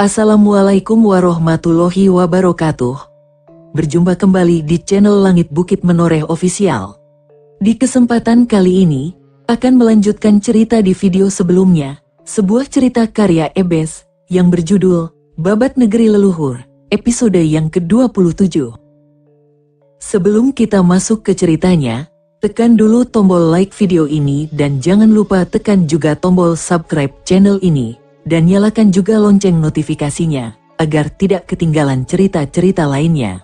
Assalamualaikum warahmatullahi wabarakatuh. Berjumpa kembali di channel Langit Bukit Menoreh Official. Di kesempatan kali ini, akan melanjutkan cerita di video sebelumnya, sebuah cerita karya Ebes, yang berjudul, Babat Negeri Leluhur, episode yang ke-27. Sebelum kita masuk ke ceritanya, tekan dulu tombol like video ini dan jangan lupa tekan juga tombol subscribe channel ini, dan nyalakan juga lonceng notifikasinya, agar tidak ketinggalan cerita-cerita lainnya.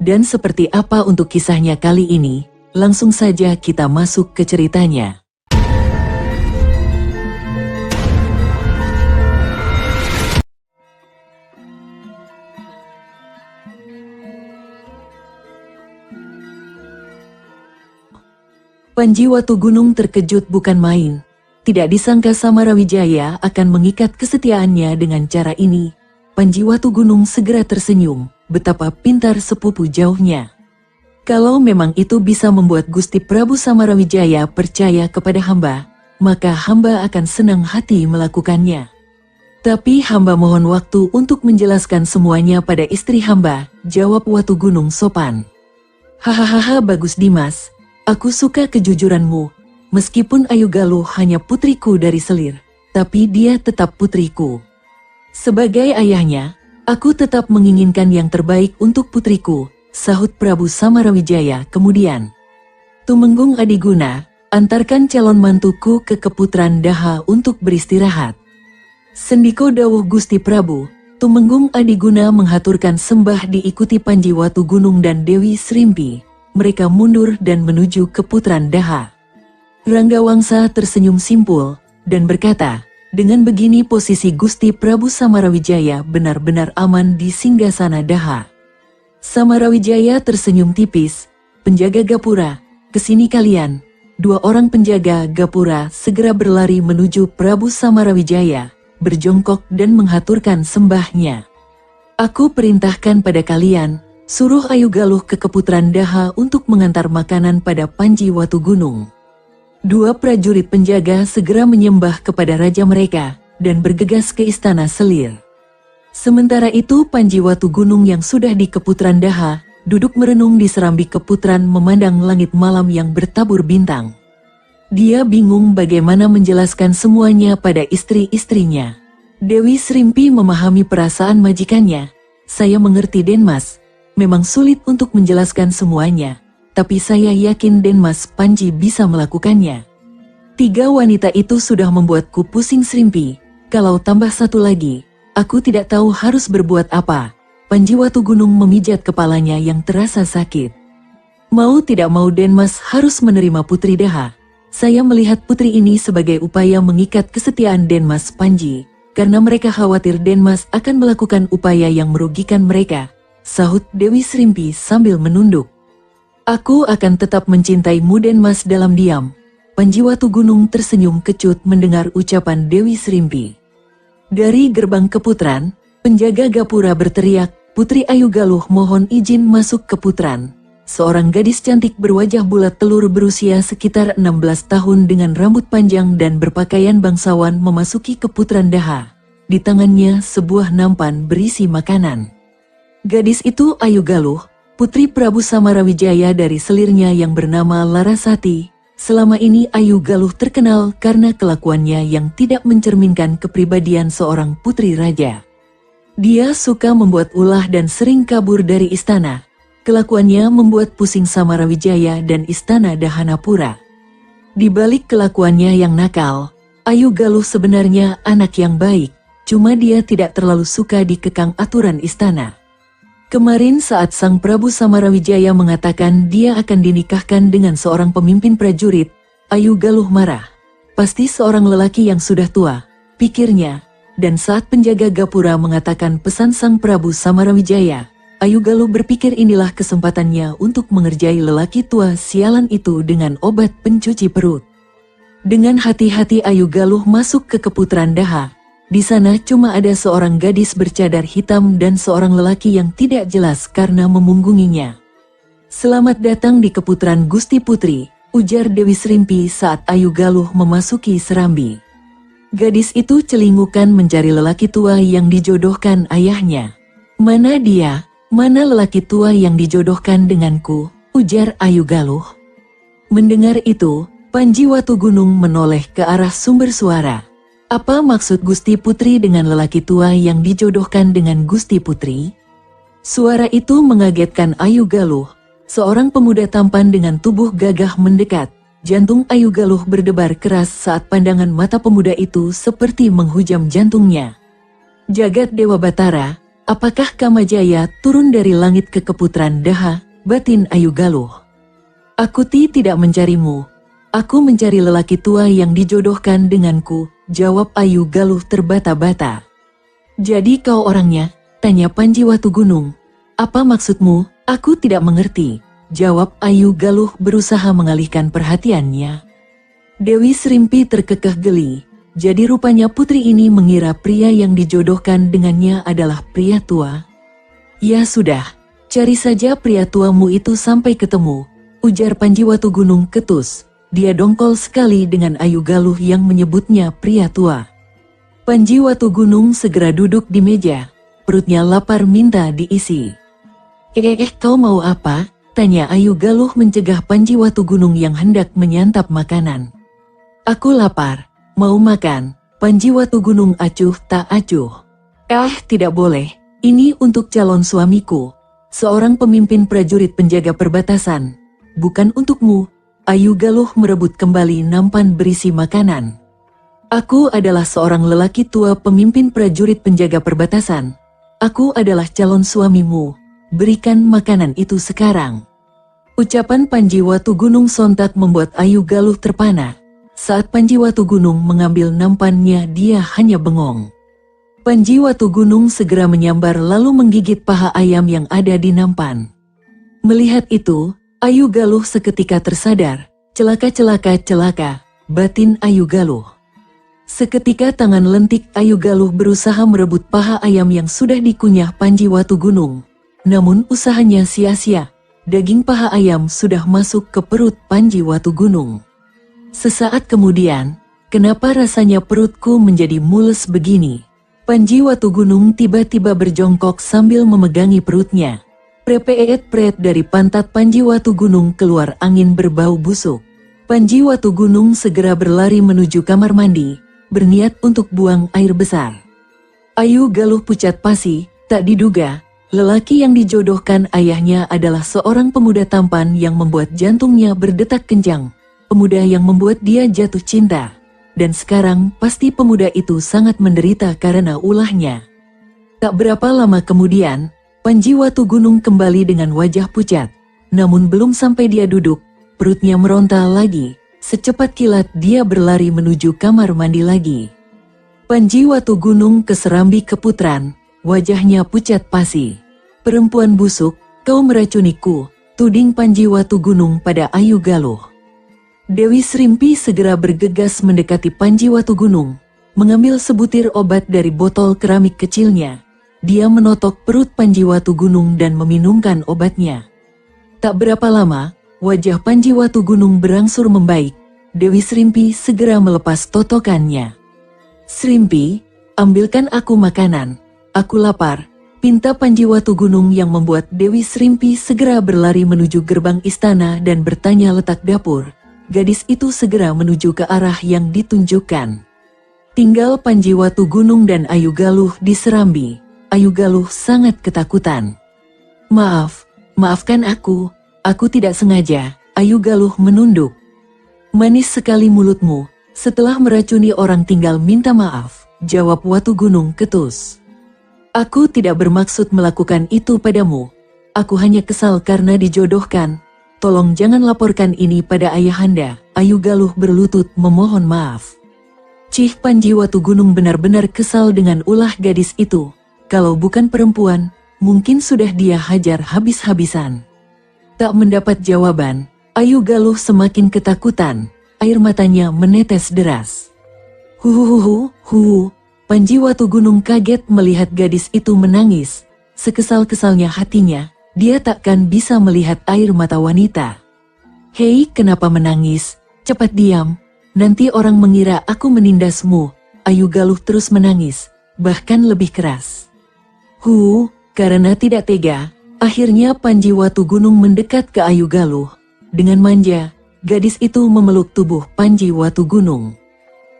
Dan seperti apa untuk kisahnya kali ini, langsung saja kita masuk ke ceritanya. Panji Watu Gunung terkejut bukan main. Tidak disangka Samarawijaya akan mengikat kesetiaannya dengan cara ini. Panji Watu Gunung segera tersenyum. Betapa pintar sepupu jauhnya. Kalau memang itu bisa membuat Gusti Prabu Samarawijaya percaya kepada hamba, maka hamba akan senang hati melakukannya. Tapi hamba mohon waktu untuk menjelaskan semuanya pada istri hamba, jawab Watu Gunung sopan. Hahaha, bagus Dimas, aku suka kejujuranmu. Meskipun Ayu Galuh hanya putriku dari selir, tapi dia tetap putriku. Sebagai ayahnya, aku tetap menginginkan yang terbaik untuk putriku, sahut Prabu Samarawijaya kemudian. Tumenggung Adiguna, antarkan calon mantuku ke Keputran Daha untuk beristirahat. Sendiko dawuh Gusti Prabu. Tumenggung Adiguna menghaturkan sembah diikuti Panji Watu Gunung dan Dewi Srimpi. Mereka mundur dan menuju Keputran Daha. Ranggawangsa tersenyum simpul, dan berkata, dengan begini posisi Gusti Prabu Samarawijaya benar-benar aman di singgasana Daha. Samarawijaya tersenyum tipis, penjaga Gapura, kesini kalian. Dua orang penjaga Gapura segera berlari menuju Prabu Samarawijaya, berjongkok dan menghaturkan sembahnya. Aku perintahkan pada kalian, suruh Ayu Galuh ke Keputran Daha untuk mengantar makanan pada Panji Watu Gunung. Dua prajurit penjaga segera menyembah kepada raja mereka, dan bergegas ke istana selir. Sementara itu Panji Watu Gunung yang sudah di Keputran Daha, duduk merenung di serambi Keputran memandang langit malam yang bertabur bintang. Dia bingung bagaimana menjelaskan semuanya pada istri-istrinya. Dewi Srimpi memahami perasaan majikannya. Saya mengerti Denmas, memang sulit untuk menjelaskan semuanya. Tapi saya yakin Denmas Panji bisa melakukannya. Tiga wanita itu sudah membuatku pusing Srimpi. Kalau tambah satu lagi, aku tidak tahu harus berbuat apa. Panji Watu Gunung memijat kepalanya yang terasa sakit. Mau tidak mau Denmas harus menerima Putri Daha. Saya melihat putri ini sebagai upaya mengikat kesetiaan Denmas Panji, karena mereka khawatir Denmas akan melakukan upaya yang merugikan mereka, sahut Dewi Srimpi sambil menunduk. Aku akan tetap mencintaimu Denmas dalam diam. Panji Watu Gunung tersenyum kecut mendengar ucapan Dewi Srimpi. Dari gerbang Keputran, penjaga Gapura berteriak, Putri Ayu Galuh mohon izin masuk Keputran. Seorang gadis cantik berwajah bulat telur berusia sekitar 16 tahun dengan rambut panjang dan berpakaian bangsawan memasuki Keputran Daha. Di tangannya sebuah nampan berisi makanan. Gadis itu Ayu Galuh, Putri Prabu Samarawijaya dari selirnya yang bernama Larasati. Selama ini Ayu Galuh terkenal karena kelakuannya yang tidak mencerminkan kepribadian seorang putri raja. Dia suka membuat ulah dan sering kabur dari istana. Kelakuannya membuat pusing Samarawijaya dan istana Dahanapura. Di balik kelakuannya yang nakal, Ayu Galuh sebenarnya anak yang baik, cuma dia tidak terlalu suka dikekang aturan istana. Kemarin saat Sang Prabu Samarawijaya mengatakan dia akan dinikahkan dengan seorang pemimpin prajurit, Ayu Galuh marah. Pasti seorang lelaki yang sudah tua, pikirnya. Dan saat penjaga Gapura mengatakan pesan Sang Prabu Samarawijaya, Ayu Galuh berpikir inilah kesempatannya untuk mengerjai lelaki tua sialan itu dengan obat pencuci perut. Dengan hati-hati Ayu Galuh masuk ke Keputran Daha. Di sana cuma ada seorang gadis bercadar hitam dan seorang lelaki yang tidak jelas karena memunggunginya. Selamat datang di Keputran Gusti Putri, ujar Dewi Srimpi saat Ayu Galuh memasuki serambi. Gadis itu celingukan mencari lelaki tua yang dijodohkan ayahnya. "Mana dia? Mana lelaki tua yang dijodohkan denganku?" ujar Ayu Galuh. Mendengar itu, Panji Watu Gunung menoleh ke arah sumber suara. "Apa maksud Gusti Putri dengan lelaki tua yang dijodohkan dengan Gusti Putri?" Suara itu mengagetkan Ayu Galuh. Seorang pemuda tampan dengan tubuh gagah mendekat. Jantung Ayu Galuh berdebar keras saat pandangan mata pemuda itu seperti menghujam jantungnya. "Jagat Dewa Batara, apakah Kamajaya turun dari langit ke keputran Daha?" batin Ayu Galuh. "Aku tidak mencarimu. Aku mencari lelaki tua yang dijodohkan denganku," jawab Ayu Galuh terbata-bata. "Jadi kau orangnya?" tanya Panji Watu Gunung. "Apa maksudmu? Aku tidak mengerti," jawab Ayu Galuh berusaha mengalihkan perhatiannya. Dewi Srimpi terkekeh geli. Jadi rupanya putri ini mengira pria yang dijodohkan dengannya adalah pria tua. "Ya sudah, cari saja pria tuamu itu sampai ketemu," ujar Panji Watu Gunung ketus. Dia dongkol sekali dengan Ayu Galuh yang menyebutnya pria tua. Panji Watu Gunung segera duduk di meja. Perutnya lapar minta diisi. Kau mau apa?" tanya Ayu Galuh mencegah Panji Watu Gunung yang hendak menyantap makanan. "Aku lapar, mau makan." Panji Watu Gunung acuh tak acuh. Tidak boleh, ini untuk calon suamiku, seorang pemimpin prajurit penjaga perbatasan. Bukan untukmu." Ayu Galuh merebut kembali nampan berisi makanan. "Aku adalah seorang lelaki tua pemimpin prajurit penjaga perbatasan. Aku adalah calon suamimu. Berikan makanan itu sekarang." Ucapan Panji Watu Gunung sontak membuat Ayu Galuh terpana. Saat Panji Watu Gunung mengambil nampannya, dia hanya bengong. Panji Watu Gunung segera menyambar lalu menggigit paha ayam yang ada di nampan. Melihat itu, Ayu Galuh seketika tersadar. Celaka, batin Ayu Galuh. Seketika tangan lentik Ayu Galuh berusaha merebut paha ayam yang sudah dikunyah Panji Watu Gunung. Namun usahanya sia-sia. Daging paha ayam sudah masuk ke perut Panji Watu Gunung. Sesaat kemudian, kenapa rasanya perutku menjadi mules begini? Panji Watu Gunung tiba-tiba berjongkok sambil memegangi perutnya. Prepet dari pantat Panji Watu Gunung keluar angin berbau busuk. Panji Watu Gunung segera berlari menuju kamar mandi, berniat untuk buang air besar. Ayu Galuh pucat pasi, tak diduga, lelaki yang dijodohkan ayahnya adalah seorang pemuda tampan yang membuat jantungnya berdetak kencang, pemuda yang membuat dia jatuh cinta. Dan sekarang pasti pemuda itu sangat menderita karena ulahnya. Tak berapa lama kemudian, Panji Watu Gunung kembali dengan wajah pucat. Namun belum sampai dia duduk, perutnya meronta lagi. Secepat kilat dia berlari menuju kamar mandi lagi. Panji Watu Gunung keserambi keputran, wajahnya pucat pasi. "Perempuan busuk, kau meracuniku," tuding Panji Watu Gunung pada Ayu Galuh. Dewi Srimpi segera bergegas mendekati Panji Watu Gunung, mengambil sebutir obat dari botol keramik kecilnya. Dia menotok perut Panji Watu Gunung dan meminumkan obatnya. Tak berapa lama, wajah Panji Watu Gunung berangsur membaik. Dewi Srimpi segera melepas totokannya. "Srimpi, ambilkan aku makanan. Aku lapar," pinta Panji Watu Gunung yang membuat Dewi Srimpi segera berlari menuju gerbang istana dan bertanya letak dapur. Gadis itu segera menuju ke arah yang ditunjukkan. Tinggal Panji Watu Gunung dan Ayu Galuh di serambi. Ayu Galuh sangat ketakutan. Maafkan aku tidak sengaja." Ayu Galuh menunduk. "Manis sekali mulutmu, setelah meracuni orang tinggal minta maaf," jawab Watu Gunung ketus. "Aku tidak bermaksud melakukan itu padamu. Aku hanya kesal karena dijodohkan. Tolong jangan laporkan ini pada ayahanda." Ayu Galuh berlutut memohon maaf. Panji Watu Gunung benar-benar kesal dengan ulah gadis itu. Kalau bukan perempuan, mungkin sudah dia hajar habis-habisan. Tak mendapat jawaban, Ayu Galuh semakin ketakutan. Air matanya menetes deras. Panji Watu Gunung kaget melihat gadis itu menangis. Sekesal-kesalnya hatinya, dia takkan bisa melihat air mata wanita. "Hei, kenapa menangis? Cepat diam, nanti orang mengira aku menindasmu," Ayu Galuh terus menangis, bahkan lebih keras. Karena tidak tega, akhirnya Panji Watu Gunung mendekat ke Ayu Galuh. Dengan manja, gadis itu memeluk tubuh Panji Watu Gunung.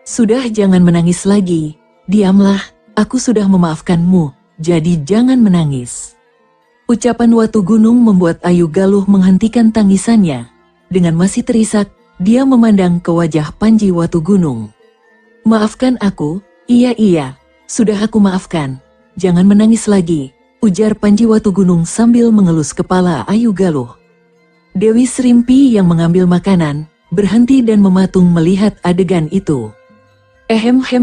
"Sudah, jangan menangis lagi, diamlah, aku sudah memaafkanmu, jadi jangan menangis." Ucapan Watu Gunung membuat Ayu Galuh menghentikan tangisannya. Dengan masih terisak, dia memandang ke wajah Panji Watu Gunung. "Maafkan aku." Iya, sudah aku maafkan. Jangan menangis lagi, ujar Panji Watu Gunung sambil mengelus kepala Ayu Galuh. Dewi Srimpi yang mengambil makanan, berhenti dan mematung melihat adegan itu.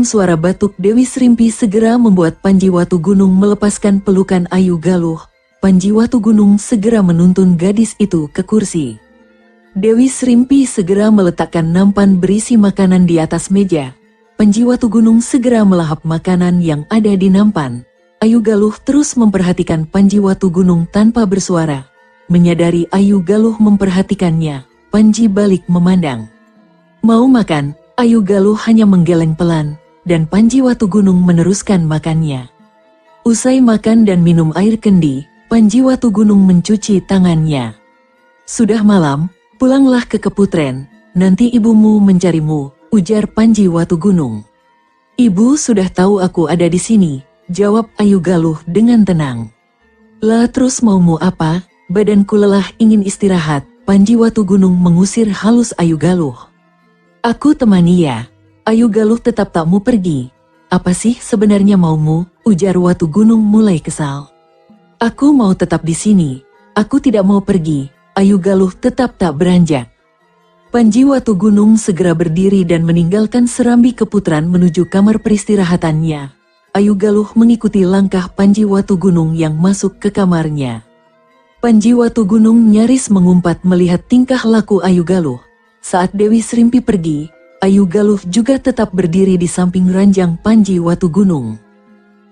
Suara batuk Dewi Srimpi segera membuat Panji Watu Gunung melepaskan pelukan Ayu Galuh. Panji Watu Gunung segera menuntun gadis itu ke kursi. Dewi Srimpi segera meletakkan nampan berisi makanan di atas meja. Panji Watu Gunung segera melahap makanan yang ada di nampan. Ayu Galuh terus memperhatikan Panji Watu Gunung tanpa bersuara. Menyadari Ayu Galuh memperhatikannya, Panji balik memandang. Mau makan, Ayu Galuh hanya menggeleng pelan, dan Panji Watu Gunung meneruskan makannya. Usai makan dan minum air kendi, Panji Watu Gunung mencuci tangannya. "Sudah malam, pulanglah ke Keputren, nanti ibumu mencarimu," ujar Panji Watu Gunung. "Ibu sudah tahu aku ada di sini," jawab Ayu Galuh dengan tenang. "Lah terus maumu apa? Badanku lelah ingin istirahat." Panji Watu Gunung mengusir halus Ayu Galuh. "Aku temani ya." Ayu Galuh tetap tak mau pergi. "Apa sih sebenarnya maumu?" ujar Watu Gunung mulai kesal. "Aku mau tetap di sini. Aku tidak mau pergi." Ayu Galuh tetap tak beranjak. Panji Watu Gunung segera berdiri dan meninggalkan serambi Keputran menuju kamar peristirahatannya. Ayu Galuh mengikuti langkah Panji Watu Gunung yang masuk ke kamarnya. Panji Watu Gunung nyaris mengumpat melihat tingkah laku Ayu Galuh. Saat Dewi Srimpi pergi, Ayu Galuh juga tetap berdiri di samping ranjang Panji Watu Gunung.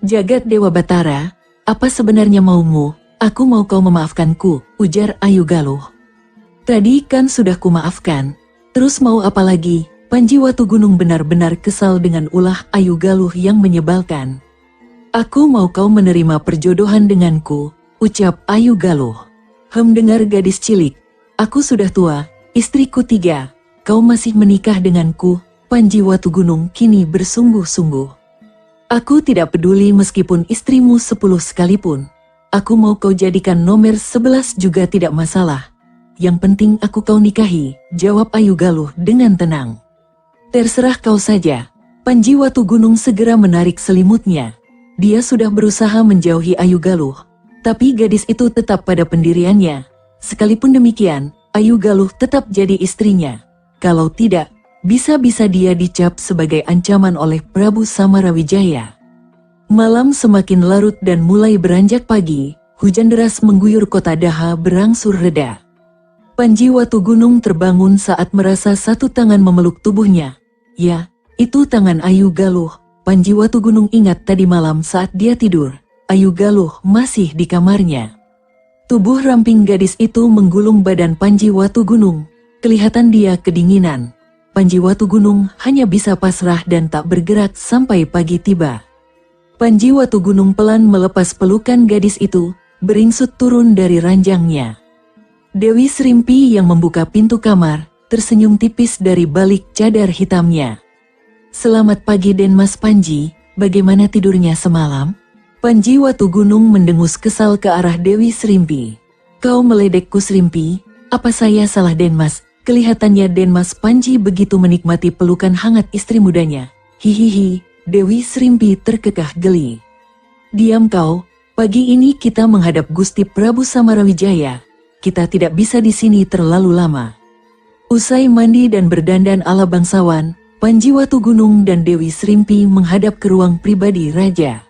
"Jagat Dewa Batara, apa sebenarnya maumu? Aku mau kau memaafkanku," ujar Ayu Galuh. "Tadi kan sudah kumaafkan, terus mau apa lagi?" Panji Watu Gunung benar-benar kesal dengan ulah Ayu Galuh yang menyebalkan. "Aku mau kau menerima perjodohan denganku," ucap Ayu Galuh. Dengar gadis cilik, aku sudah tua, istriku 3, kau masih menikah denganku." Panji Watu Gunung kini bersungguh-sungguh. "Aku tidak peduli meskipun istrimu 10 sekalipun. Aku mau kau jadikan nomor 11 juga tidak masalah. Yang penting aku kau nikahi," jawab Ayu Galuh dengan tenang. "Terserah kau saja." Panji Watu Gunung segera menarik selimutnya. Dia sudah berusaha menjauhi Ayu Galuh, tapi gadis itu tetap pada pendiriannya. Sekalipun demikian, Ayu Galuh tetap jadi istrinya. Kalau tidak, bisa-bisa dia dicap sebagai ancaman oleh Prabu Samarawijaya. Malam semakin larut dan mulai beranjak pagi, hujan deras mengguyur kota Daha berangsur reda. Panji Watu Gunung terbangun saat merasa satu tangan memeluk tubuhnya. Ya, itu tangan Ayu Galuh. Panji Watu Gunung ingat tadi malam saat dia tidur, Ayu Galuh masih di kamarnya. Tubuh ramping gadis itu menggulung badan Panji Watu Gunung. Kelihatan dia kedinginan. Panji Watu Gunung hanya bisa pasrah dan tak bergerak sampai pagi tiba. Panji Watu Gunung pelan melepas pelukan gadis itu, beringsut turun dari ranjangnya. Dewi Srimpi yang membuka pintu kamar, tersenyum tipis dari balik cadar hitamnya. "Selamat pagi Den Mas Panji, bagaimana tidurnya semalam?" Panji Watu Gunung mendengus kesal ke arah Dewi Srimpi. "Kau meledekku Srimpi, apa saya salah Den Mas?" Kelihatannya Den Mas Panji begitu menikmati pelukan hangat istri mudanya. "Hihihi," Dewi Srimpi terkekeh geli. "Diam kau, pagi ini kita menghadap Gusti Prabu Samarawijaya. Kita tidak bisa di sini terlalu lama." Usai mandi dan berdandan ala bangsawan, Panji Watu Gunung dan Dewi Srimpi menghadap ke ruang pribadi raja.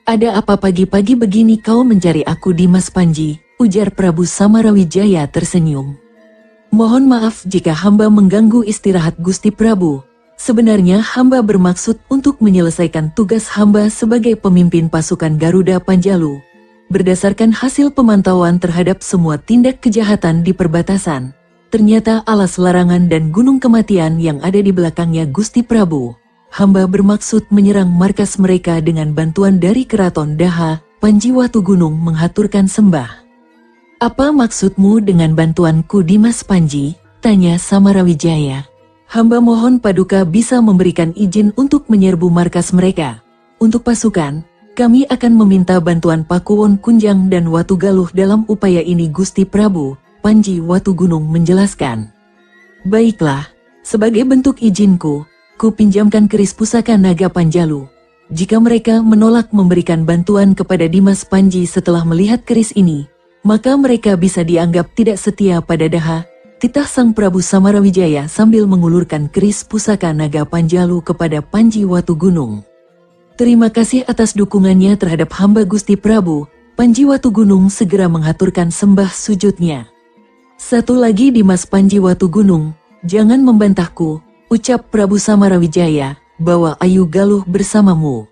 "Ada apa pagi-pagi begini kau mencari aku di Mas Panji?" ujar Prabu Samarawijaya tersenyum. "Mohon maaf jika hamba mengganggu istirahat Gusti Prabu. Sebenarnya hamba bermaksud untuk menyelesaikan tugas hamba sebagai pemimpin pasukan Garuda Panjalu. Berdasarkan hasil pemantauan terhadap semua tindak kejahatan di perbatasan, ternyata alas larangan dan gunung kematian yang ada di belakangnya Gusti Prabu hamba bermaksud menyerang markas mereka dengan bantuan dari keraton Daha. Panji Watu Gunung menghaturkan sembah. Apa maksudmu dengan bantuanku Dimas Panji? Tanya Samarawijaya. Hamba mohon Paduka bisa memberikan izin untuk menyerbu markas mereka. Untuk pasukan, kami akan meminta bantuan Pakuwon Kunjang dan Watu Galuh dalam upaya ini Gusti Prabu, Panji Watu Gunung menjelaskan. Baiklah, sebagai bentuk izinku, ku pinjamkan keris pusaka naga Panjalu. Jika mereka menolak memberikan bantuan kepada Dimas Panji setelah melihat keris ini, maka mereka bisa dianggap tidak setia pada Daha, titah Sang Prabu Samarawijaya sambil mengulurkan keris pusaka naga Panjalu kepada Panji Watu Gunung. Terima kasih atas dukungannya terhadap hamba Gusti Prabu. Panji Watu Gunung segera menghaturkan sembah sujudnya. Satu lagi Dimas Panji Watu Gunung, jangan membantahku, ucap Prabu Samarawijaya, bawa Ayu Galuh bersamamu.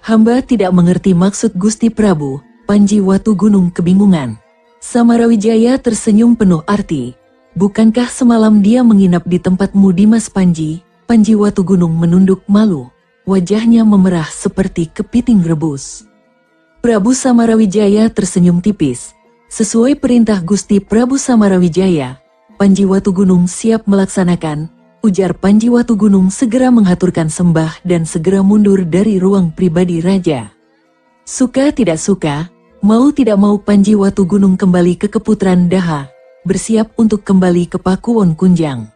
Hamba tidak mengerti maksud Gusti Prabu. Panji Watu Gunung kebingungan. Samarawijaya tersenyum penuh arti. Bukankah semalam dia menginap di tempatmu Dimas Panji? Panji Watu Gunung menunduk malu. Wajahnya memerah seperti kepiting rebus. Prabu Samarawijaya tersenyum tipis. Sesuai perintah Gusti Prabu Samarawijaya, Panji Watu Gunung siap melaksanakan. Ujar Panji Watu Gunung segera menghaturkan sembah dan segera mundur dari ruang pribadi raja. Suka tidak suka, mau tidak mau Panji Watu Gunung kembali ke Keputran Daha, bersiap untuk kembali ke Pakuwon Kunjang.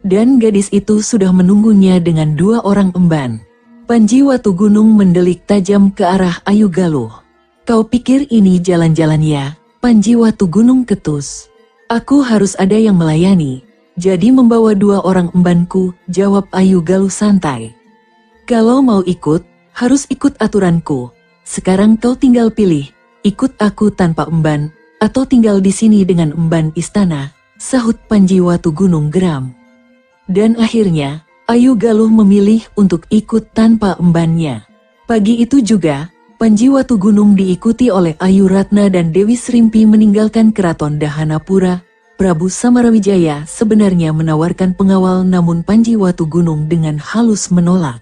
Dan gadis itu sudah menunggunya dengan 2 orang emban. Panji Watu Gunung mendelik tajam ke arah Ayu Galuh. Kau pikir ini jalan-jalan ya? Panji Watu Gunung ketus. Aku harus ada yang melayani. Jadi membawa 2 orang embanku, jawab Ayu Galuh santai. Kalau mau ikut, harus ikut aturanku. Sekarang kau tinggal pilih, ikut aku tanpa emban, atau tinggal di sini dengan emban istana, sahut Panji Watu Gunung geram. Dan akhirnya, Ayu Galuh memilih untuk ikut tanpa embannya. Pagi itu juga, Panji Watu Gunung diikuti oleh Ayu Ratna dan Dewi Srimpi meninggalkan keraton Dahanapura. Prabu Samarawijaya sebenarnya menawarkan pengawal namun Panji Watu Gunung dengan halus menolak.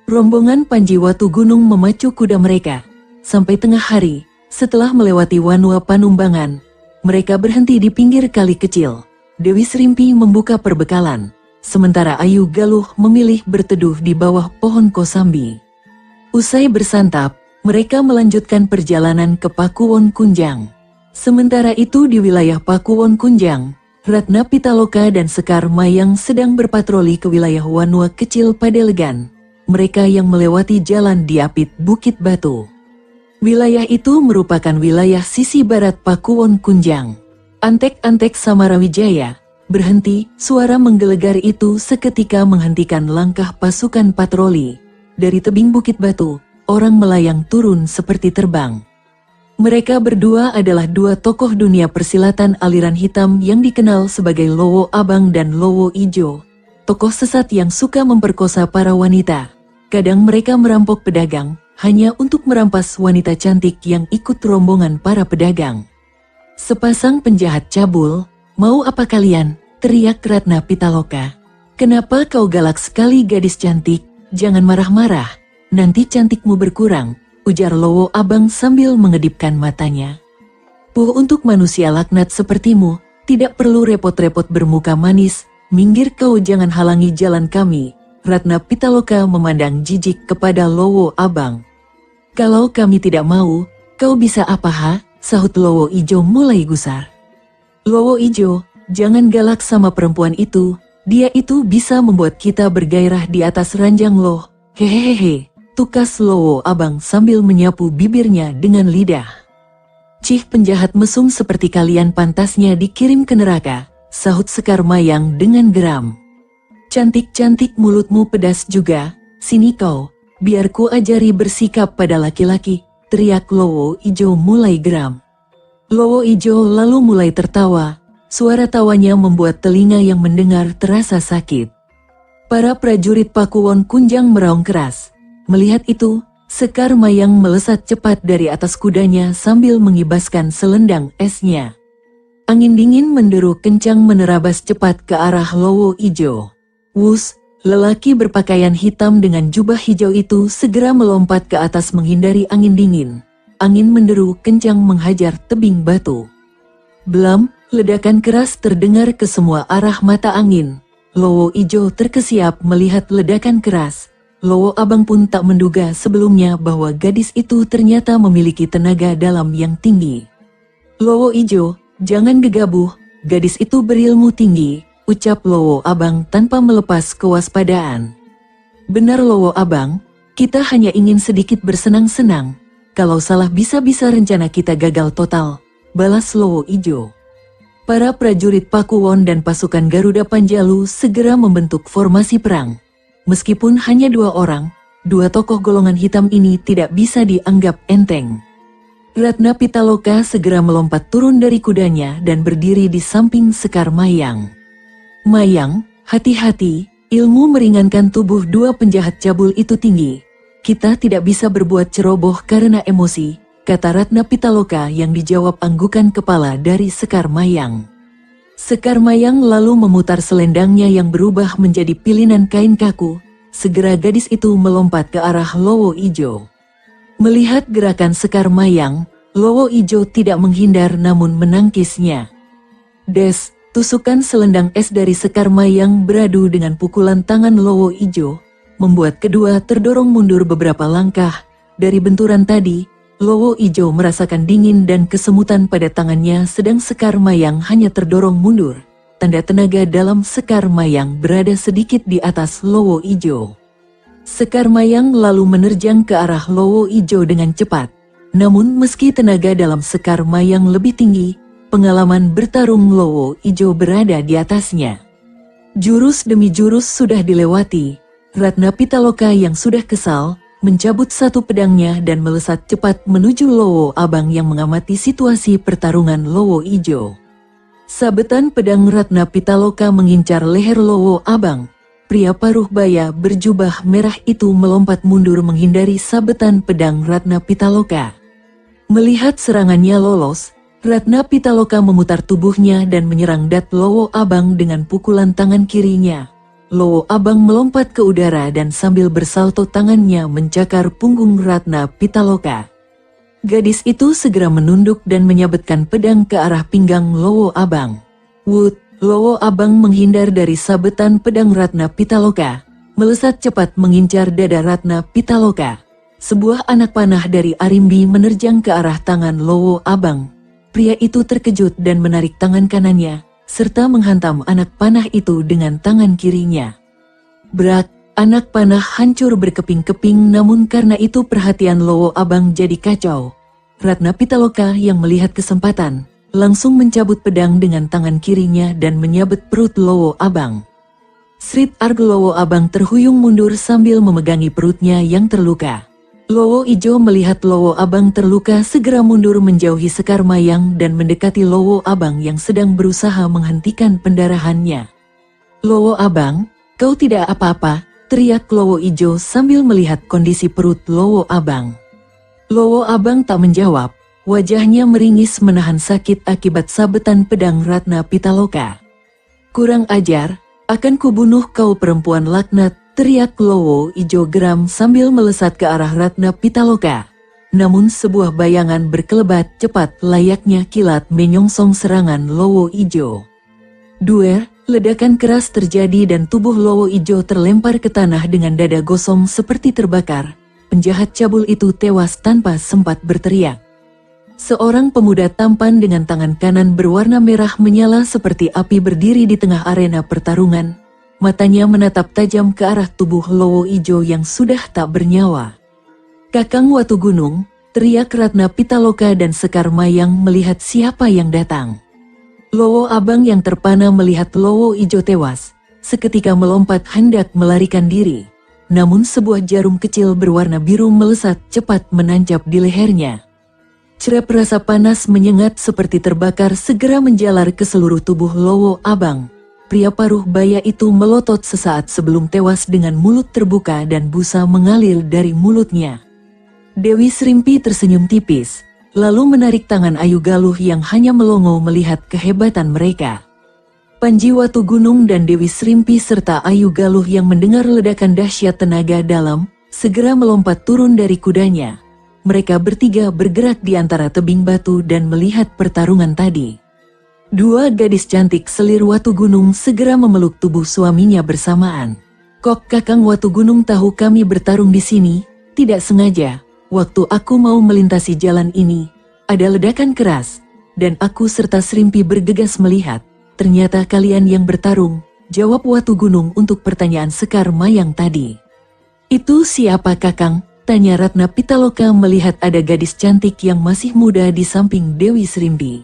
Rombongan Panji Watu Gunung memacu kuda mereka. Sampai tengah hari, setelah melewati Wanua Panumbangan, mereka berhenti di pinggir kali kecil. Dewi Srimpi membuka perbekalan, sementara Ayu Galuh memilih berteduh di bawah pohon kosambi. Usai bersantap, mereka melanjutkan perjalanan ke Pakuwon Kunjang. Sementara itu di wilayah Pakuwon Kunjang, Ratna Pitaloka dan Sekar Mayang sedang berpatroli ke wilayah Wanua Kecil Padelegan. Mereka yang melewati jalan diapit Bukit Batu. Wilayah itu merupakan wilayah sisi barat Pakuwon Kunjang. Antek-antek Samarawijaya berhenti, suara menggelegar itu seketika menghentikan langkah pasukan patroli. Dari tebing Bukit Batu, orang melayang turun seperti terbang. Mereka berdua adalah 2 tokoh dunia persilatan aliran hitam yang dikenal sebagai Lowo Abang dan Lowo Ijo. Tokoh sesat yang suka memperkosa para wanita. Kadang mereka merampok pedagang, hanya untuk merampas wanita cantik yang ikut rombongan para pedagang. Sepasang penjahat cabul, mau apa kalian? Teriak Ratna Pitaloka. Kenapa kau galak sekali gadis cantik? Jangan marah-marah, nanti cantikmu berkurang, ujar Lowo Abang sambil mengedipkan matanya. Untuk manusia laknat sepertimu, tidak perlu repot-repot bermuka manis, minggir kau jangan halangi jalan kami. Ratna Pitaloka memandang jijik kepada Lowo Abang. Kalau kami tidak mau, kau bisa apa ha? Sahut Lowo Ijo mulai gusar. Lowo Ijo, jangan galak sama perempuan itu, dia itu bisa membuat kita bergairah di atas ranjang loh, hehehe. Tukas Lowo Abang sambil menyapu bibirnya dengan lidah. Cih penjahat mesum seperti kalian pantasnya dikirim ke neraka, sahut Sekar Mayang dengan geram. Cantik-cantik mulutmu pedas juga, sini kau, biar ku ajari bersikap pada laki-laki, teriak Lowo Ijo mulai geram. Lowo Ijo lalu mulai tertawa, suara tawanya membuat telinga yang mendengar terasa sakit. Para prajurit Pakuwon Kunjang meraung keras. Melihat itu, Sekar Mayang melesat cepat dari atas kudanya sambil mengibaskan selendang esnya. Angin dingin menderu kencang menerabas cepat ke arah Lowo Ijo. Wus, Lelaki berpakaian hitam dengan jubah hijau itu segera melompat ke atas menghindari angin dingin. Angin menderu kencang menghajar tebing batu. Blam, ledakan keras terdengar ke semua arah mata angin. Lowo Ijo terkesiap melihat ledakan keras. Lowo Abang pun tak menduga sebelumnya bahwa gadis itu ternyata memiliki tenaga dalam yang tinggi. Lowo Ijo, jangan gegabah, gadis itu berilmu tinggi, ucap Lowo Abang tanpa melepas kewaspadaan. Benar Lowo Abang, kita hanya ingin sedikit bersenang-senang. Kalau salah bisa-bisa rencana kita gagal total, balas Lowo Ijo. Para prajurit Pakuwon dan pasukan Garuda Panjalu segera membentuk formasi perang. Meskipun hanya 2 orang, 2 tokoh golongan hitam ini tidak bisa dianggap enteng. Ratna Pitaloka segera melompat turun dari kudanya dan berdiri di samping Sekar Mayang. Mayang, hati-hati, ilmu meringankan tubuh 2 penjahat cabul itu tinggi. Kita tidak bisa berbuat ceroboh karena emosi, kata Ratna Pitaloka yang dijawab anggukan kepala dari Sekar Mayang. Sekar Mayang lalu memutar selendangnya yang berubah menjadi pilinan kain kaku. Segera gadis itu melompat ke arah Lowo Ijo. Melihat gerakan Sekar Mayang, Lowo Ijo tidak menghindar namun menangkisnya. Des, tusukan selendang es dari Sekar Mayang beradu dengan pukulan tangan Lowo Ijo, membuat kedua terdorong mundur beberapa langkah. Dari benturan tadi, Lowo Ijo merasakan dingin dan kesemutan pada tangannya sedang Sekar Mayang hanya terdorong mundur. Tanda tenaga dalam Sekar Mayang berada sedikit di atas Lowo Ijo. Sekar Mayang lalu menerjang ke arah Lowo Ijo dengan cepat. Namun meski tenaga dalam Sekar Mayang lebih tinggi, pengalaman bertarung Lowo Ijo berada di atasnya. Jurus demi jurus sudah dilewati. Ratna Pitaloka yang sudah kesal, mencabut satu pedangnya dan melesat cepat menuju Lowo Abang yang mengamati situasi pertarungan Lowo Ijo. Sabetan pedang Ratna Pitaloka mengincar leher Lowo Abang. Pria paruh baya berjubah merah itu melompat mundur menghindari sabetan pedang Ratna Pitaloka. Melihat serangannya lolos, Ratna Pitaloka memutar tubuhnya dan menyerang dat Lowo Abang dengan pukulan tangan kirinya. Lowo Abang melompat ke udara dan sambil bersalto tangannya mencakar punggung Ratna Pitaloka. Gadis itu segera menunduk dan menyabetkan pedang ke arah pinggang Lowo Abang. Wut, Lowo Abang menghindar dari sabetan pedang Ratna Pitaloka, melesat cepat mengincar dada Ratna Pitaloka. Sebuah anak panah dari Arimbi menerjang ke arah tangan Lowo Abang. Pria itu terkejut dan menarik tangan kanannya, serta menghantam anak panah itu dengan tangan kirinya. Brak, anak panah hancur berkeping-keping namun karena itu perhatian Lowo Abang jadi kacau. Ratna Pitaloka yang melihat kesempatan, langsung mencabut pedang dengan tangan kirinya dan menyabet perut Lowo Abang. Srit Arg Lowo Abang terhuyung mundur sambil memegangi perutnya yang terluka. Lowo Ijo melihat Lowo Abang terluka segera mundur menjauhi Sekar Mayang dan mendekati Lowo Abang yang sedang berusaha menghentikan pendarahannya. Lowo Abang, kau tidak apa-apa, teriak Lowo Ijo sambil melihat kondisi perut Lowo Abang. Lowo Abang tak menjawab, wajahnya meringis menahan sakit akibat sabetan pedang Ratna Pitaloka. Kurang ajar, akan kubunuh kau perempuan laknat, teriak Lowo Ijo geram sambil melesat ke arah Ratna Pitaloka. Namun sebuah bayangan berkelebat cepat layaknya kilat menyongsong serangan Lowo Ijo. Duer, ledakan keras terjadi dan tubuh Lowo Ijo terlempar ke tanah dengan dada gosong seperti terbakar. Penjahat cabul itu tewas tanpa sempat berteriak. Seorang pemuda tampan dengan tangan kanan berwarna merah menyala seperti api berdiri di tengah arena pertarungan. Matanya menatap tajam ke arah tubuh Lowo Ijo yang sudah tak bernyawa. Kakang Watu Gunung, teriak Ratna Pitaloka dan Sekar Mayang melihat siapa yang datang. Lowo Abang yang terpana melihat Lowo Ijo tewas, seketika melompat hendak melarikan diri. Namun sebuah jarum kecil berwarna biru melesat cepat menancap di lehernya. Cerep rasa panas menyengat seperti terbakar segera menjalar ke seluruh tubuh Lowo Abang. Pria paruh baya itu melotot sesaat sebelum tewas dengan mulut terbuka dan busa mengalir dari mulutnya. Dewi Srimpi tersenyum tipis, lalu menarik tangan Ayu Galuh yang hanya melongo melihat kehebatan mereka. Panji Watu Gunung dan Dewi Srimpi serta Ayu Galuh yang mendengar ledakan dahsyat tenaga dalam, segera melompat turun dari kudanya. Mereka bertiga bergerak di antara tebing batu dan melihat pertarungan tadi. Dua gadis cantik selir Watu Gunung segera memeluk tubuh suaminya bersamaan. "Kok Kakang Watu Gunung tahu kami bertarung di sini?" "Tidak sengaja, waktu aku mau melintasi jalan ini, ada ledakan keras, dan aku serta Srimpi bergegas melihat. Ternyata kalian yang bertarung," jawab Watu Gunung untuk pertanyaan Sekar Mayang tadi. "Itu siapa Kakang?" tanya Ratna Pitaloka melihat ada gadis cantik yang masih muda di samping Dewi Srimpi.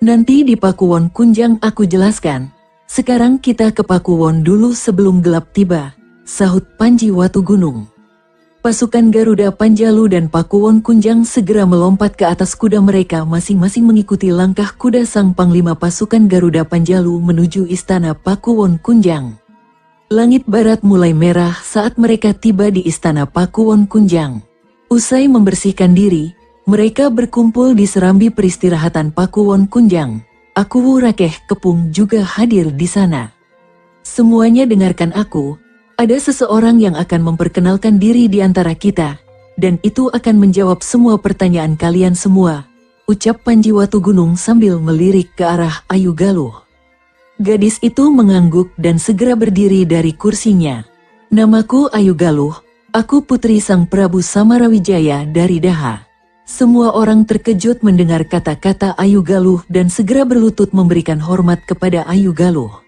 "Nanti di Pakuwon Kunjang aku jelaskan. Sekarang kita ke Pakuwon dulu sebelum gelap tiba," sahut Panji Watu Gunung. Pasukan Garuda Panjalu dan Pakuwon Kunjang segera melompat ke atas kuda mereka masing-masing mengikuti langkah kuda sang panglima pasukan Garuda Panjalu menuju istana Pakuwon Kunjang. Langit barat mulai merah saat mereka tiba di istana Pakuwon Kunjang. Usai membersihkan diri, mereka berkumpul di serambi peristirahatan Pakuwon Kunjang. Akuwu Rakeh Kepung juga hadir di sana. "Semuanya dengarkan aku. Ada seseorang yang akan memperkenalkan diri di antara kita, dan itu akan menjawab semua pertanyaan kalian semua," ucap Panji Watu Gunung sambil melirik ke arah Ayu Galuh. Gadis itu mengangguk dan segera berdiri dari kursinya. "Namaku Ayu Galuh, aku putri Sang Prabu Samarawijaya dari Daha." Semua orang terkejut mendengar kata-kata Ayu Galuh dan segera berlutut memberikan hormat kepada Ayu Galuh.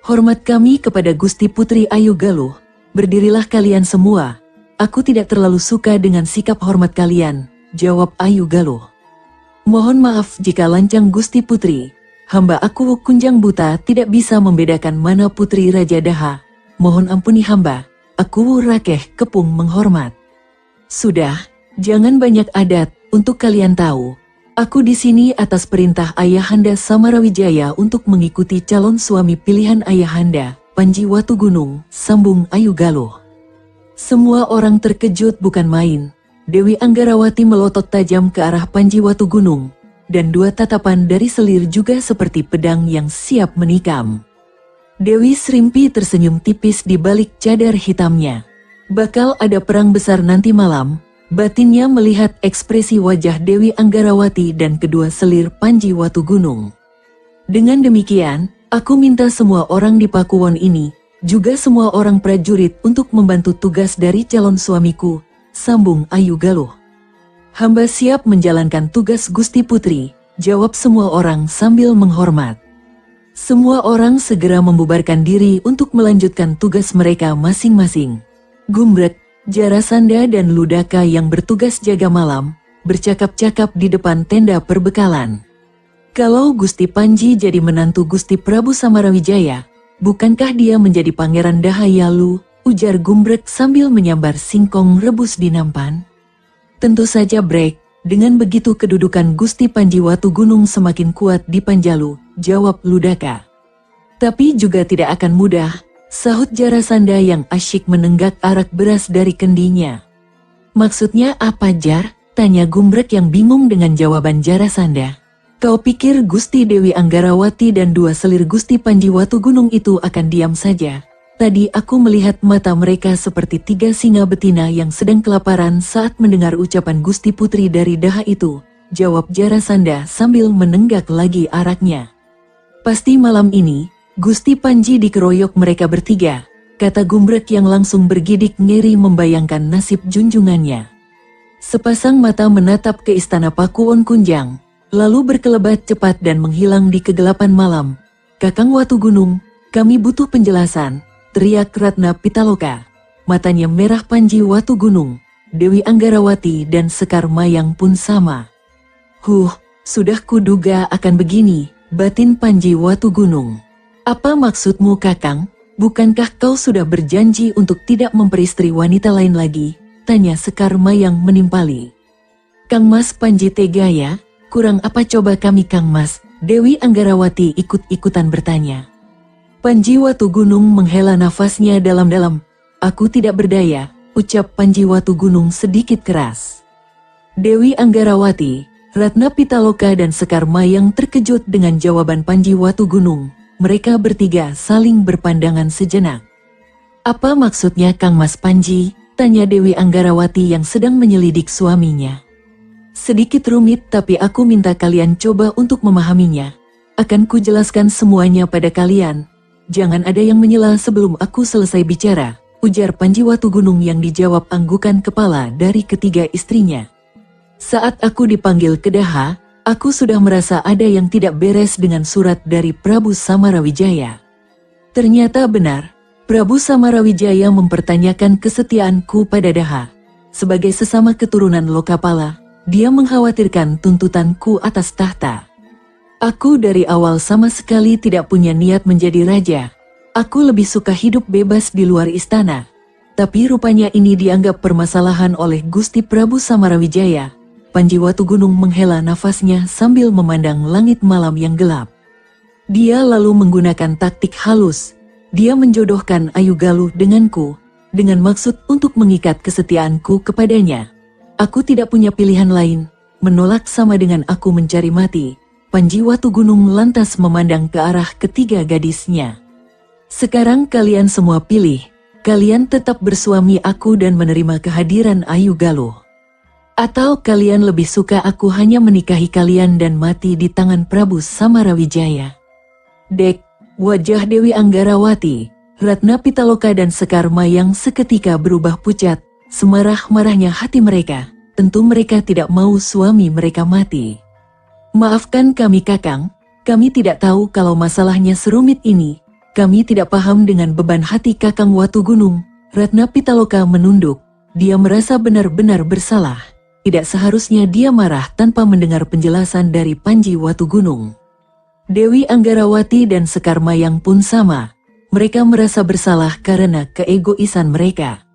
"Hormat kami kepada Gusti Putri Ayu Galuh. Berdirilah kalian semua. Aku tidak terlalu suka dengan sikap hormat kalian," jawab Ayu Galuh. "Mohon maaf jika lancang Gusti Putri. Hamba aku Kunjang Buta tidak bisa membedakan mana Putri Raja Daha. Mohon ampuni hamba." Akuwu Rakeh Kepung menghormat. "Sudah, jangan banyak adat. Untuk kalian tahu, aku di sini atas perintah Ayahanda Samarawijaya untuk mengikuti calon suami pilihan Ayahanda, Panji Watu Gunung," sambung Ayu Galuh. Semua orang terkejut bukan main. Dewi Anggarawati melotot tajam ke arah Panji Watu Gunung, dan dua tatapan dari selir juga seperti pedang yang siap menikam. Dewi Srimpi tersenyum tipis di balik cadar hitamnya. Bakal ada perang besar nanti malam. Batinnya melihat ekspresi wajah Dewi Anggarawati dan kedua selir Panji Watu Gunung. "Dengan demikian, aku minta semua orang di Pakuwon ini, juga semua orang prajurit untuk membantu tugas dari calon suamiku," sambung Ayu Galuh. "Hamba siap menjalankan tugas Gusti Putri," jawab semua orang sambil menghormat. Semua orang segera membubarkan diri untuk melanjutkan tugas mereka masing-masing. Gumbrek, Jarasanda dan Ludaka yang bertugas jaga malam, bercakap-cakap di depan tenda perbekalan. "Kalau Gusti Panji jadi menantu Gusti Prabu Samarawijaya, bukankah dia menjadi Pangeran Dahayalu?" ujar Gumbrek sambil menyambar singkong rebus di nampan. "Tentu saja Brek, dengan begitu kedudukan Gusti Panji Watu Gunung semakin kuat di Panjalu," jawab Ludaka. "Tapi juga tidak akan mudah," sahut Jarasanda yang asyik menenggak arak beras dari kendinya. "Maksudnya apa Jar?" tanya Gumbrek yang bingung dengan jawaban Jarasanda. "Kau pikir Gusti Dewi Anggarawati dan dua selir Gusti Panji Watu Gunung itu akan diam saja? Tadi aku melihat mata mereka seperti tiga singa betina yang sedang kelaparan saat mendengar ucapan Gusti Putri dari Daha itu," jawab Jarasanda sambil menenggak lagi araknya. "Pasti malam ini Gusti Panji dikeroyok mereka bertiga," kata Gumbrek yang langsung bergidik ngeri membayangkan nasib junjungannya. Sepasang mata menatap ke istana Pakuwon Kunjang, lalu berkelebat cepat dan menghilang di kegelapan malam. "Kakang Watu Gunung, kami butuh penjelasan," teriak Ratna Pitaloka. Matanya merah. Panji Watu Gunung, Dewi Anggarawati dan Sekar Mayang pun sama. Sudah kuduga akan begini," batin Panji Watu Gunung. "Apa maksudmu Kakang? Bukankah kau sudah berjanji untuk tidak memperistri wanita lain lagi?" tanya Sekar Mayang menimpali. "Kang Mas Panji tega ya? Kurang apa coba kami Kang Mas?" Dewi Anggarawati ikut-ikutan bertanya. Panji Watu Gunung menghela nafasnya dalam-dalam. "Aku tidak berdaya," ucap Panji Watu Gunung sedikit keras. Dewi Anggarawati, Ratna Pitaloka dan Sekar Mayang terkejut dengan jawaban Panji Watu Gunung. Mereka bertiga saling berpandangan sejenak. "Apa maksudnya Kang Mas Panji?" tanya Dewi Anggarawati yang sedang menyelidik suaminya. "Sedikit rumit tapi aku minta kalian coba untuk memahaminya. Akan kujelaskan semuanya pada kalian. Jangan ada yang menyela sebelum aku selesai bicara," ujar Panji Watugunung yang dijawab anggukan kepala dari ketiga istrinya. "Saat aku dipanggil ke Daha, aku sudah merasa ada yang tidak beres dengan surat dari Prabu Samarawijaya. Ternyata benar, Prabu Samarawijaya mempertanyakan kesetiaanku pada Daha. Sebagai sesama keturunan Lokapala, dia mengkhawatirkan tuntutanku atas tahta. Aku dari awal sama sekali tidak punya niat menjadi raja. Aku lebih suka hidup bebas di luar istana. Tapi rupanya ini dianggap permasalahan oleh Gusti Prabu Samarawijaya." Panji Watugunung menghela nafasnya sambil memandang langit malam yang gelap. Dia lalu menggunakan taktik halus. Dia menjodohkan Ayu Galuh denganku, dengan maksud untuk mengikat kesetiaanku kepadanya. Aku tidak punya pilihan lain, menolak sama dengan aku mencari mati. Panji Watugunung lantas memandang ke arah ketiga gadisnya. "Sekarang kalian semua pilih, kalian tetap bersuami aku dan menerima kehadiran Ayu Galuh. Atau kalian lebih suka aku hanya menikahi kalian dan mati di tangan Prabu Samarawijaya?" Dek, wajah Dewi Anggarawati, Ratna Pitaloka dan Sekar Mayang seketika berubah pucat. Semarah-marahnya hati mereka, tentu mereka tidak mau suami mereka mati. "Maafkan kami Kakang, kami tidak tahu kalau masalahnya serumit ini. Kami tidak paham dengan beban hati Kakang Watugunung." Ratna Pitaloka menunduk, dia merasa benar-benar bersalah. Tidak seharusnya dia marah tanpa mendengar penjelasan dari Panji Watugunung. Dewi Anggarawati dan Sekar Mayang pun sama. Mereka merasa bersalah karena keegoisan mereka.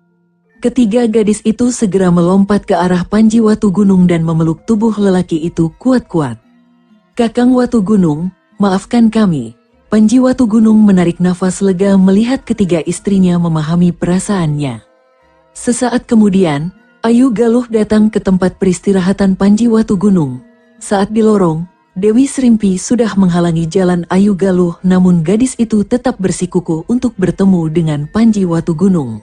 Ketiga gadis itu segera melompat ke arah Panji Watugunung dan memeluk tubuh lelaki itu kuat-kuat. "Kakang Watugunung, maafkan kami." Panji Watugunung menarik nafas lega melihat ketiga istrinya memahami perasaannya. Sesaat kemudian, Ayu Galuh datang ke tempat peristirahatan Panji Watugunung. Saat di lorong, Dewi Srimpi sudah menghalangi jalan Ayu Galuh, namun gadis itu tetap bersikukuh untuk bertemu dengan Panji Watugunung.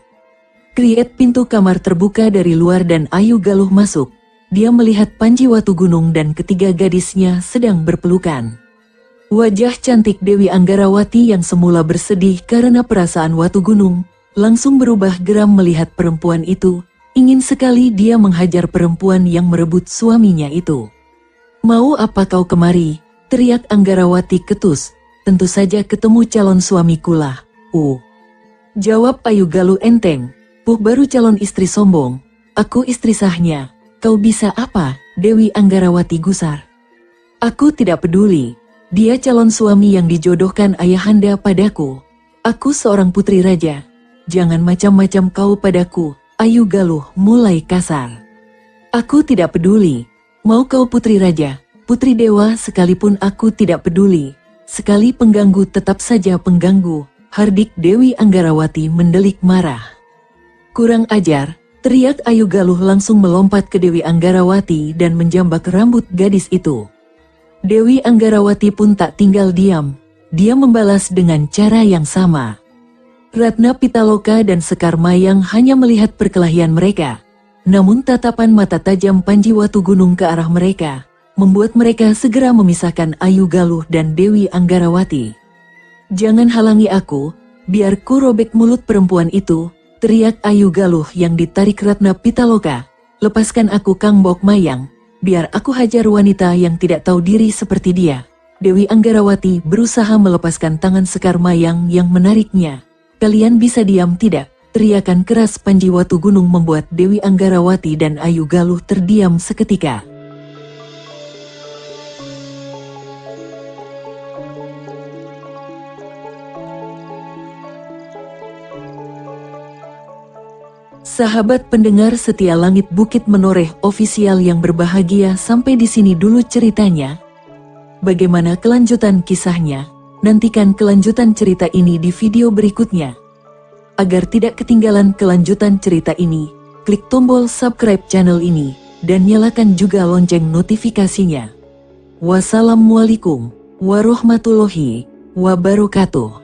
Kriet pintu kamar terbuka dari luar dan Ayu Galuh masuk. Dia melihat Panji Watugunung dan ketiga gadisnya sedang berpelukan. Wajah cantik Dewi Anggarawati yang semula bersedih karena perasaan Watugunung, langsung berubah geram melihat perempuan itu. Ingin sekali dia menghajar perempuan yang merebut suaminya itu. "Mau apa kau kemari?" teriak Anggarawati ketus. "Tentu saja ketemu calon suamikulah." Jawab Ayu Galuh enteng. "Puh baru calon istri sombong. Aku istri sahnya. Kau bisa apa?" Dewi Anggarawati gusar. "Aku tidak peduli. Dia calon suami yang dijodohkan ayahanda padaku. Aku seorang putri raja. Jangan macam-macam kau padaku." Ayu Galuh mulai kasar. "Aku tidak peduli. Mau kau putri raja, putri dewa sekalipun aku tidak peduli. Sekali pengganggu tetap saja pengganggu." Hardik Dewi Anggarawati mendelik marah. "Kurang ajar," teriak Ayu Galuh langsung melompat ke Dewi Anggarawati dan menjambak rambut gadis itu. Dewi Anggarawati pun tak tinggal diam. Dia membalas dengan cara yang sama. Ratna Pitaloka dan Sekar Mayang hanya melihat perkelahian mereka. Namun tatapan mata tajam Panji Watugunung ke arah mereka, membuat mereka segera memisahkan Ayu Galuh dan Dewi Anggarawati. "Jangan halangi aku, biar ku robek mulut perempuan itu," teriak Ayu Galuh yang ditarik Ratna Pitaloka. "Lepaskan aku Kang Bok Mayang, biar aku hajar wanita yang tidak tahu diri seperti dia." Dewi Anggarawati berusaha melepaskan tangan Sekar Mayang yang menariknya. "Kalian bisa diam tidak?" Teriakan keras Panji Watugunung membuat Dewi Anggarawati dan Ayu Galuh terdiam seketika. Sahabat pendengar setia Langit Bukit Menoreh ofisial yang berbahagia, sampai di sini dulu ceritanya. Bagaimana kelanjutan kisahnya? Nantikan kelanjutan cerita ini di video berikutnya. Agar tidak ketinggalan kelanjutan cerita ini, klik tombol subscribe channel ini, dan nyalakan juga lonceng notifikasinya. Wassalamualaikum warahmatullahi wabarakatuh.